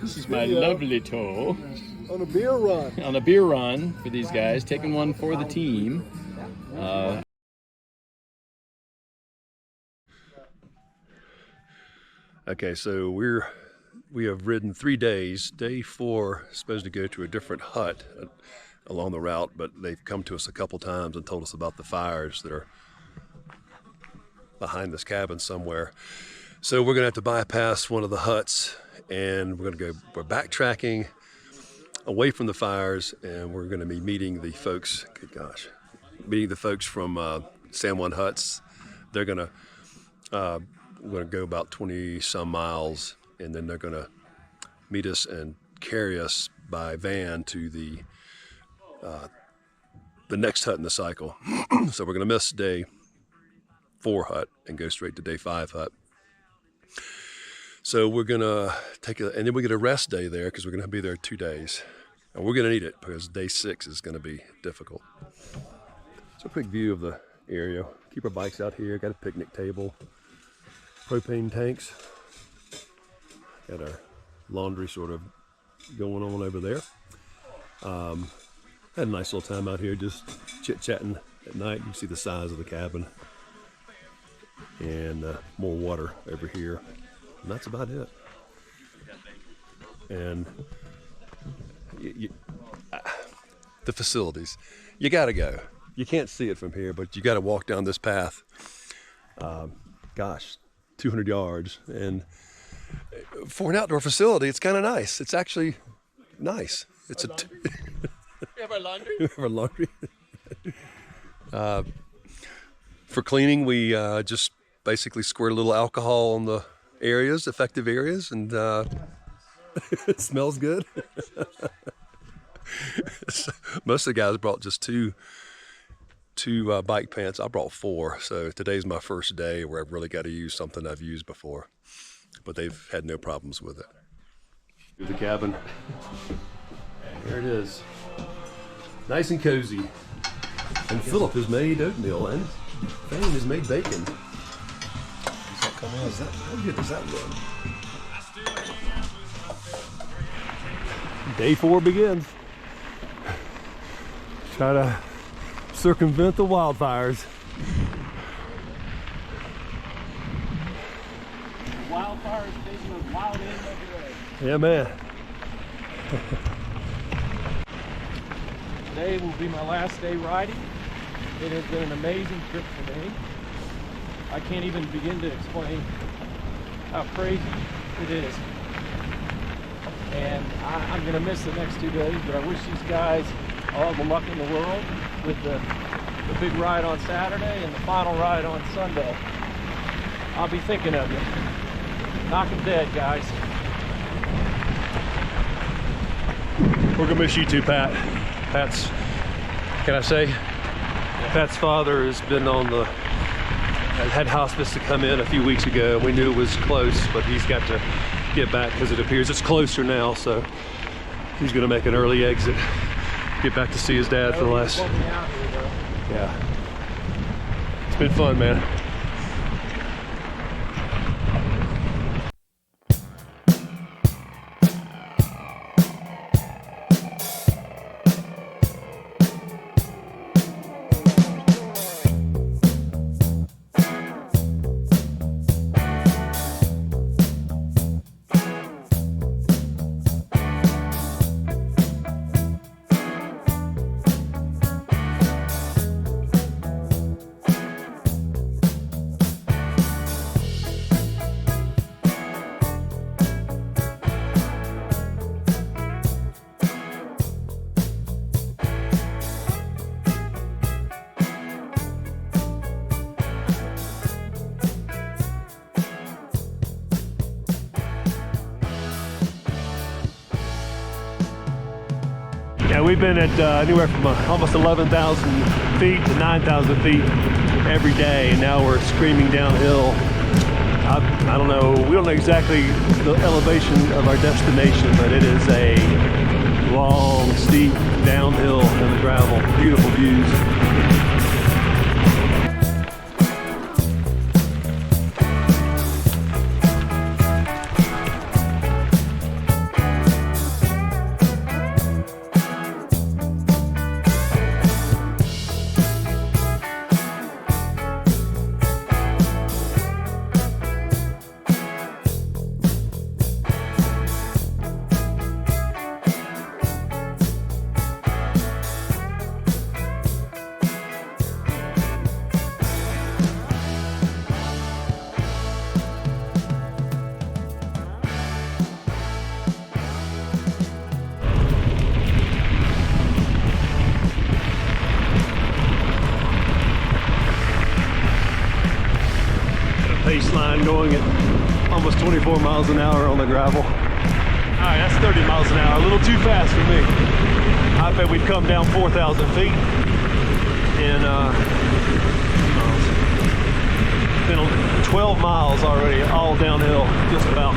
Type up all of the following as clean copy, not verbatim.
This is my lovely tow. On a beer run. On a beer run for these guys, taking one for the team. Okay, so we have ridden 3 days. Day 4 is supposed to go to a different hut along the route, but they've come to us a couple times and told us about the fires that are behind this cabin somewhere. So we're gonna have to bypass one of the huts, and we're backtracking away from the fires, and we're gonna be meeting the folks, meeting the folks from San Juan Huts. We're gonna go about 20 some miles, and then they're gonna meet us and carry us by van to the next hut in the cycle. So we're gonna miss day 4 hut and go straight to day 5 hut. So we're gonna and then we get a rest day there because we're gonna be there 2 days. And we're gonna need it because day 6 is gonna be difficult. So a quick view of the area. Keep our bikes out here, got a picnic table, propane tanks, got our laundry sort of going on over there. Had a nice little time out here just chit-chatting at night. You can see the size of the cabin, and more water over here, and that's about it. And the facilities, you gotta go. You can't see it from here, but you gotta walk down this path. 200 yards, and for an outdoor facility, it's kind of nice. It's actually nice. It's a We have our laundry? We have our laundry. For cleaning, we just basically squirt a little alcohol on the affective areas, and it smells good. So most of the guys brought just two bike pants. I brought 4, so today's my first day where I've really got to use something I've used before, but they've had no problems with it. Here's the cabin. There it is. Nice and cozy. And Philip has made oatmeal, and Fane has made bacon. How good does that look? Day 4 begins. Try to circumvent the wildfires. Wildfires taking a wild end of the road. Yeah, man. Today will be my last day riding. It has been an amazing trip for me. I can't even begin to explain how crazy it is. And I'm going to miss the next 2 days, but I wish these guys all the luck in the world with the big ride on Saturday and the final ride on Sunday. I'll be thinking of you. Knock 'em dead, guys. We're gonna miss you too, Pat. Pat's father has been had hospice to come in a few weeks ago. We knew it was close, but he's got to get back because it appears it's closer now, so he's gonna make an early exit, get back to see his dad for the last. Yeah. It's been fun, man. Yeah, we've been at anywhere from almost 11,000 feet to 9,000 feet every day, and now we're screaming downhill. I don't know, we don't know exactly the elevation of our destination, but it is a long, steep downhill in the gravel. Beautiful views. John going at almost 24 miles an hour on the gravel. All right, that's 30 miles an hour, a little too fast for me. I bet we've come down 4,000 feet in been 12 miles already, all downhill, just about.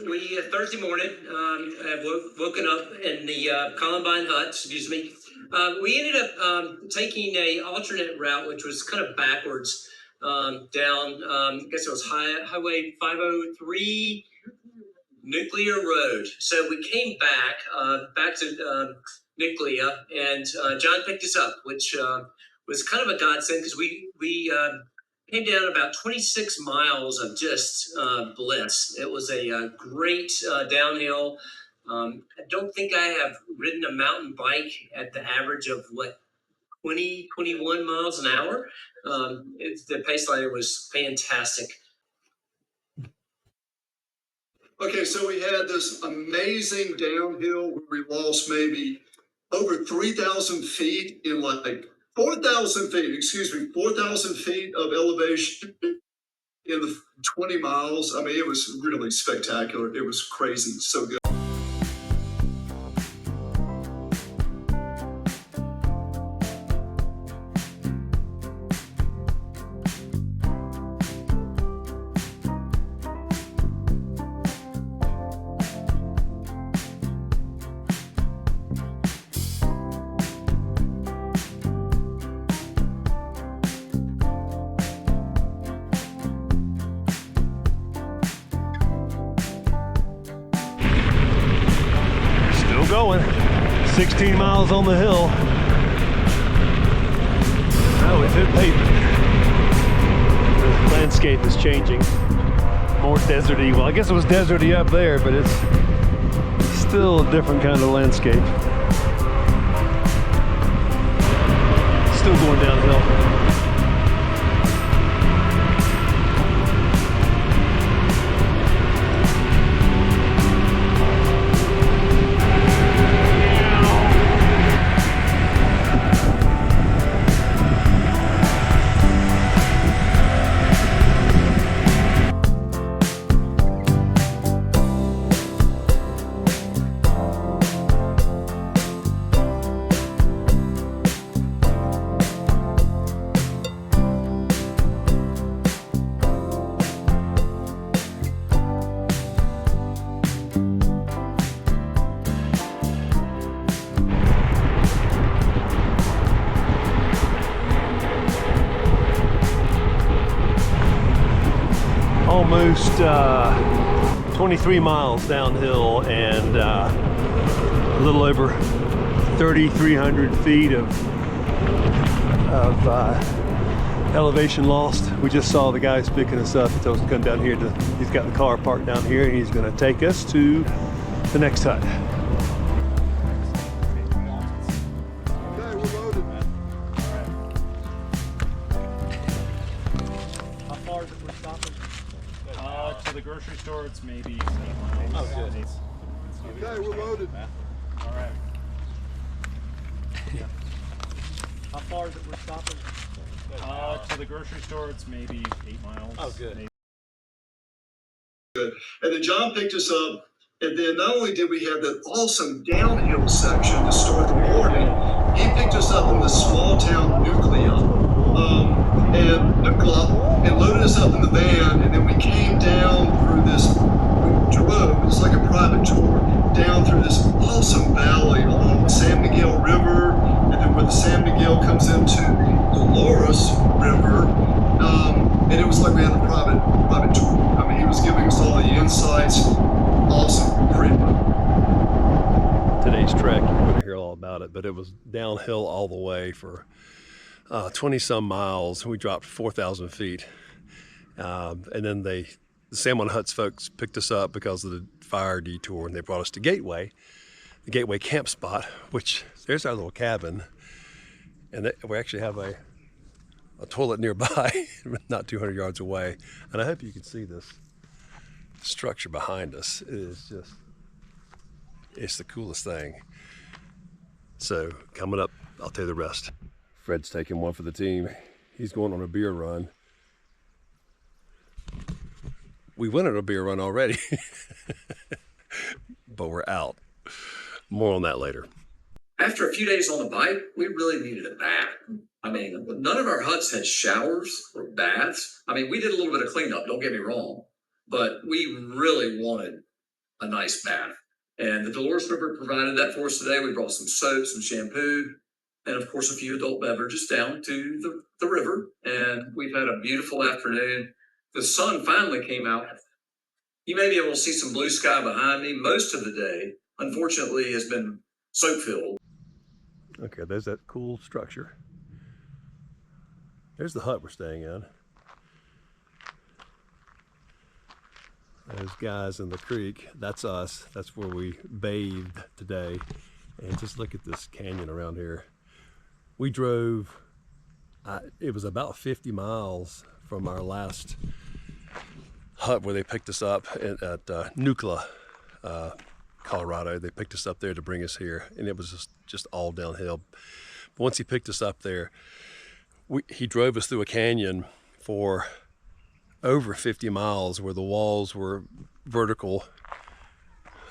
We Thursday morning have woken up in the Columbine hut. Excuse me. We ended up taking a alternate route, which was kind of backwards down. I guess it was Highway 503 Nuclear Road. So we came back to Nuclear, and John picked us up, which was kind of a godsend because we came down about 26 miles of just bliss. It was a great downhill. I don't think I have ridden a mountain bike at the average of 21 miles an hour. The pace ladder was fantastic. Okay, so we had this amazing downhill where we lost maybe over 3,000 feet in 4,000 feet of elevation in the 20 miles. I mean, it was really spectacular. It was crazy. So good. Going 16 miles on the hill. Now we've hit pavement. The landscape is changing, more deserty. Well, I guess it was deserty up there, but it's still a different kind of landscape. Still going downhill. Almost 23 miles downhill and a little over 3,300 feet of elevation lost. We just saw the guys picking us up. He told us to come down here. He's got the car parked down here, and he's going to take us to the next hut. The grocery store, it's maybe 8 miles. Oh, good. Okay, we're loaded. All right. Yeah. How far is it we're stopping? To the grocery store, it's maybe 8 miles. Oh, good. Maybe. Good. And then John picked us up, and then not only did we have that awesome downhill section to start the morning, he picked us up in the small town Nuclear. And loaded us up in the van, and then we came down through this, we drove, it was like a private tour, down through this awesome valley along the San Miguel River, and then where the San comes into the Dolores River, and it was like we had a private tour. I mean, he was giving us all the insights. Awesome, great book. Today's trek, you're going to hear all about it, but it was downhill all the way for 20 some miles. We dropped 4,000 feet. And then the San Juan Huts folks picked us up because of the fire detour, and they brought us to Gateway, the Gateway camp spot, which there's our little cabin. And we actually have a toilet nearby, not 200 yards away. And I hope you can see this structure behind us. It is just, it's the coolest thing. So coming up, I'll tell you the rest. Fred's taking one for the team. He's going on a beer run. We went on a beer run already, but we're out. More on that later. After a few days on the bike, we really needed a bath. I mean, none of our huts had showers or baths. I mean, we did a little bit of cleanup, don't get me wrong, but we really wanted a nice bath. And the Dolores River provided that for us today. We brought some soap, some shampoo, and of course a few adult beverages down to the river. And we've had a beautiful afternoon. The sun finally came out. You may be able to see some blue sky behind me. Most of the day, unfortunately, has been soap filled. Okay, there's that cool structure. There's the hut we're staying in. Those guys in the creek, that's us. That's where we bathed today. And just look at this canyon around here. We drove, it was about 50 miles from our last hut where they picked us up at Nucla, Colorado. They picked us up there to bring us here, and it was just all downhill. But once he picked us up there, he drove us through a canyon for over 50 miles where the walls were vertical,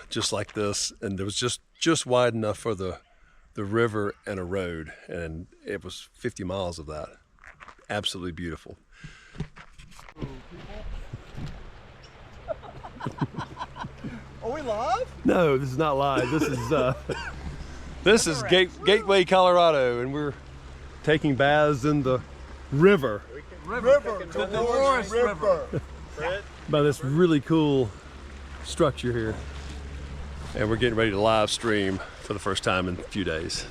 just like this, and there was just wide enough for the river and a road, and it was 50 miles of that. Absolutely beautiful. Are we live? No, this is not live. This is Gateway, Colorado, and we're taking baths in the river. Dolores River. By this really cool structure here. And we're getting ready to live stream for the first time in a few days.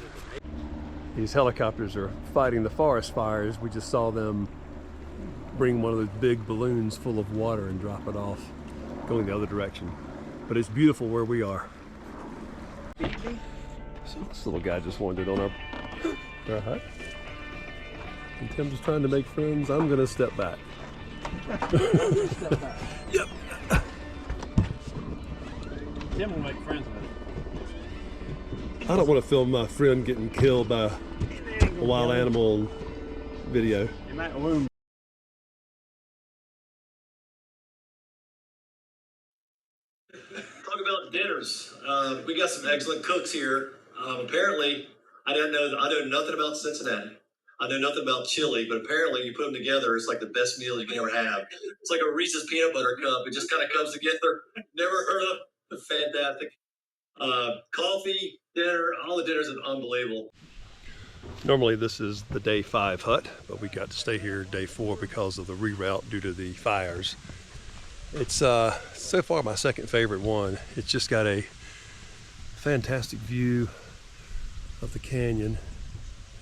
These helicopters are fighting the forest fires. We just saw them bring one of those big balloons full of water and drop it off, going the other direction. But it's beautiful where we are. So this little guy just wandered on our hut. And Tim's just trying to make friends. I'm gonna step back. Yep. Tim will make friends with it. I don't want to film my friend getting killed by a wild animal on video. You might wound. Talk about dinners. We got some excellent cooks here. Apparently, I know nothing about Cincinnati. I know nothing about chili, but apparently you put them together, it's like the best meal you can ever have. It's like a Reese's peanut butter cup. It just kind of comes together. Never heard of it. Fantastic. Coffee, dinner, all the dinners are unbelievable. Normally this is the day 5 hut, but we got to stay here day 4 because of the reroute due to the fires. It's so far my second favorite one. It's just got a fantastic view of the canyon,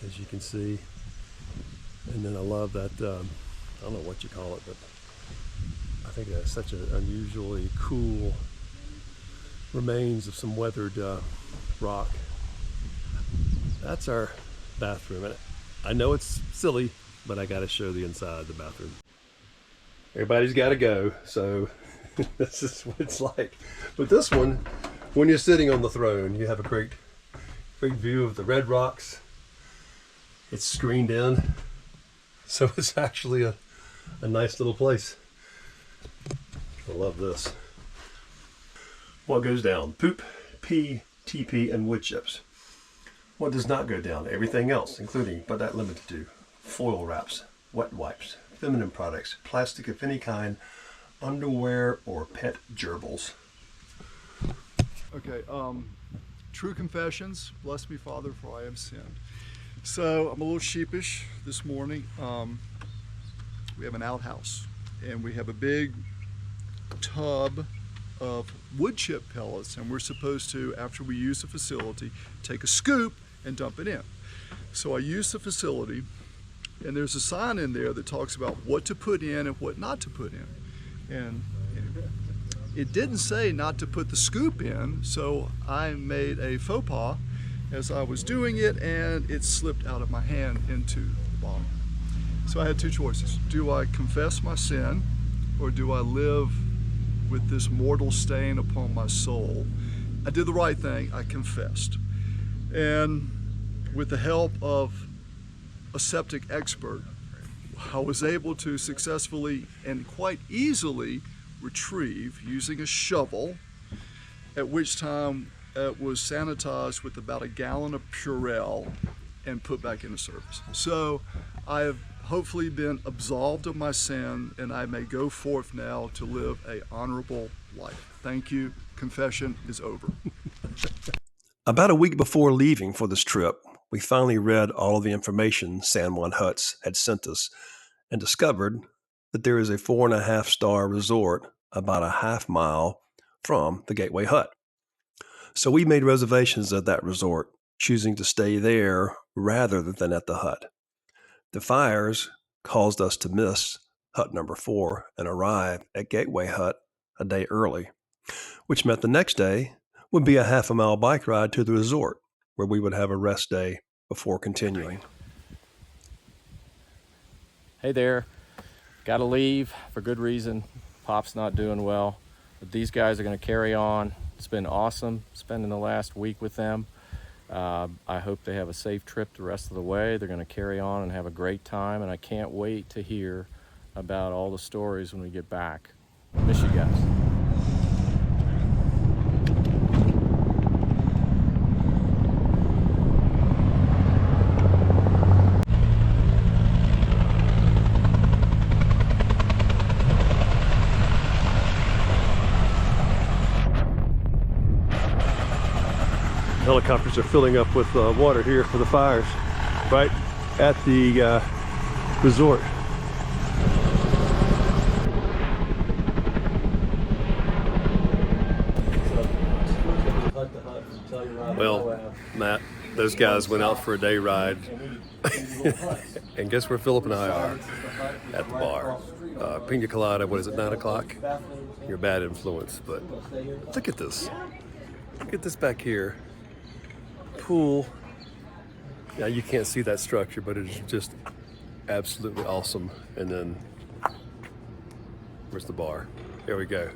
as you can see. And then I love that, I don't know what you call it, but I think that's such an unusually cool remains of some weathered rock. That's our bathroom. And I know it's silly, but I gotta show the inside of the bathroom. Everybody's gotta go, so this is what it's like. But this one, when you're sitting on the throne, you have a great view of the red rocks. It's screened in, so it's actually a nice little place. I love this. What goes down? Poop, pee, TP, and wood chips. What does not go down? Everything else, including, but not limited to, foil wraps, wet wipes, feminine products, plastic of any kind, underwear, or pet gerbils. Okay, true confessions. Bless me, Father, for I have sinned. So I'm a little sheepish this morning. We have an outhouse and we have a big tub of wood chip pellets, and we're supposed to, after we use the facility, take a scoop and dump it in. So I use the facility, and there's a sign in there that talks about what to put in and what not to put in. And it didn't say not to put the scoop in, so I made a faux pas as I was doing it, and it slipped out of my hand into the bottom. So I had two choices. Do I confess my sin, or do I live with this mortal stain upon my soul? I did the right thing, I confessed. And with the help of a septic expert, I was able to successfully and quite easily retrieve using a shovel, at which time it was sanitized with about a gallon of Purell and put back into service. So I have hopefully been absolved of my sin, and I may go forth now to live an honorable life. Thank you. Confession is over. About a week before leaving for this trip, we finally read all of the information San Juan Huts had sent us and discovered that there is a 4.5-star resort about a half mile from the Gateway Hut. So we made reservations at that resort, choosing to stay there rather than at the hut. The fires caused us to miss hut number 4 and arrive at Gateway Hut a day early, which meant the next day would be a half-a-mile bike ride to the resort, where we would have a rest day before continuing. Hey there, gotta leave for good reason. Pop's not doing well, but these guys are gonna carry on. It's been awesome spending the last week with them. I hope they have a safe trip the rest of the way. They're gonna carry on and have a great time, and I can't wait to hear about all the stories when we get back. Miss you guys. Helicopters are filling up with water here for the fires, right at the resort. Well, Matt, those guys went out for a day ride, and guess where Philip and I are? At the bar. Pina colada, what is it, 9 o'clock? You're a bad influence, but look at this. Look at this back here. Pool. Now you can't see that structure, but it is just absolutely awesome. And then where's the bar? There we go.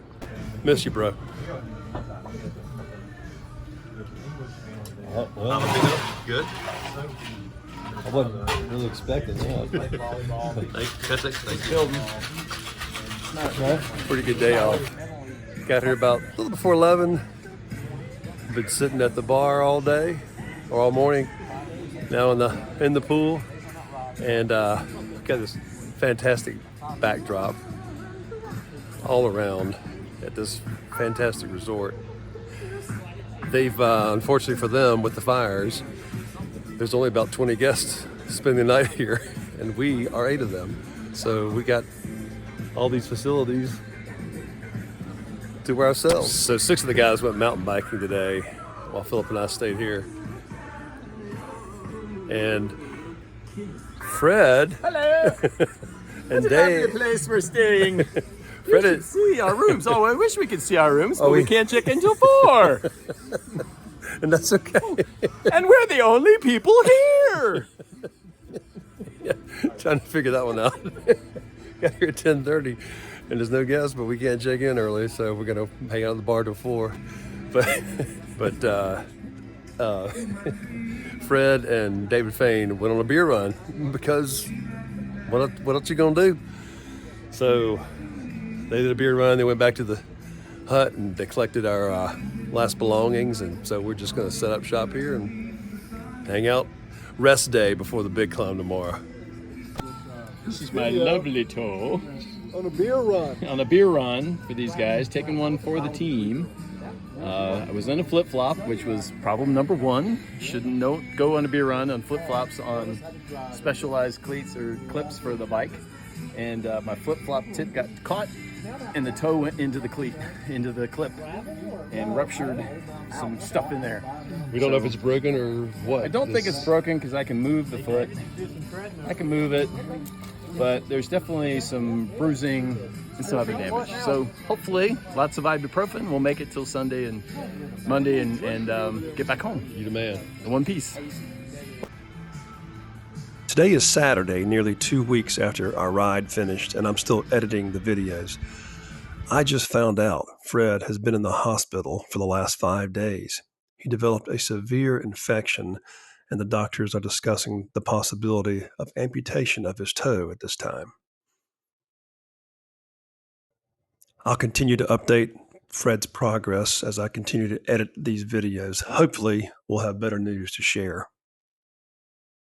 Miss you, bro. Well, Good. I wasn't really expecting that. Thank you. Pretty good day off. Got here about a little before 11. Been sitting at the bar all day or all morning. Now in the pool, and got this fantastic backdrop all around at this fantastic resort. They've unfortunately for them, with the fires, there's only about 20 guests spending the night here, and we are 8 of them. So we got all these facilities to ourselves. So 6 of the guys went mountain biking today, while Philip and I stayed here. And Fred, Hello. and Dave, Lovely place we're staying. Fred, You should see our rooms. Oh, I wish we could see our rooms, but we can't check in till 4. and that's okay. And we're the only people here. Yeah, trying to figure that one out. Got here at 10:30, and there's no guests, but we can't check in early, so we're gonna hang out at the bar till 4. But Fred and David Fain went on a beer run because what else you gonna do? So they did a beer run. They went back to the hut and they collected our last belongings, and so we're just gonna set up shop here and hang out. Rest day before the big climb tomorrow. This is my lovely toe On a beer run. on a beer run for these guys, taking one for the team. I was in a flip-flop, which was problem number one. Don't go on a beer run on flip-flops on specialized cleats or clips for the bike. And my flip-flop tip got caught and the toe went into the cleat, into the clip, and ruptured some stuff in there. We don't know if it's broken or what. I don't think it's broken because I can move the foot. I can move it, but there's definitely some bruising and some other damage. So hopefully, lots of ibuprofen. We'll make it till Sunday and Monday and get back home. You the man. In one piece. Today is Saturday, nearly 2 weeks after our ride finished, and I'm still editing the videos. I just found out Fred has been in the hospital for the last 5 days. He developed a severe infection, and the doctors are discussing the possibility of amputation of his toe at this time. I'll continue to update Fred's progress as I continue to edit these videos. Hopefully, we'll have better news to share.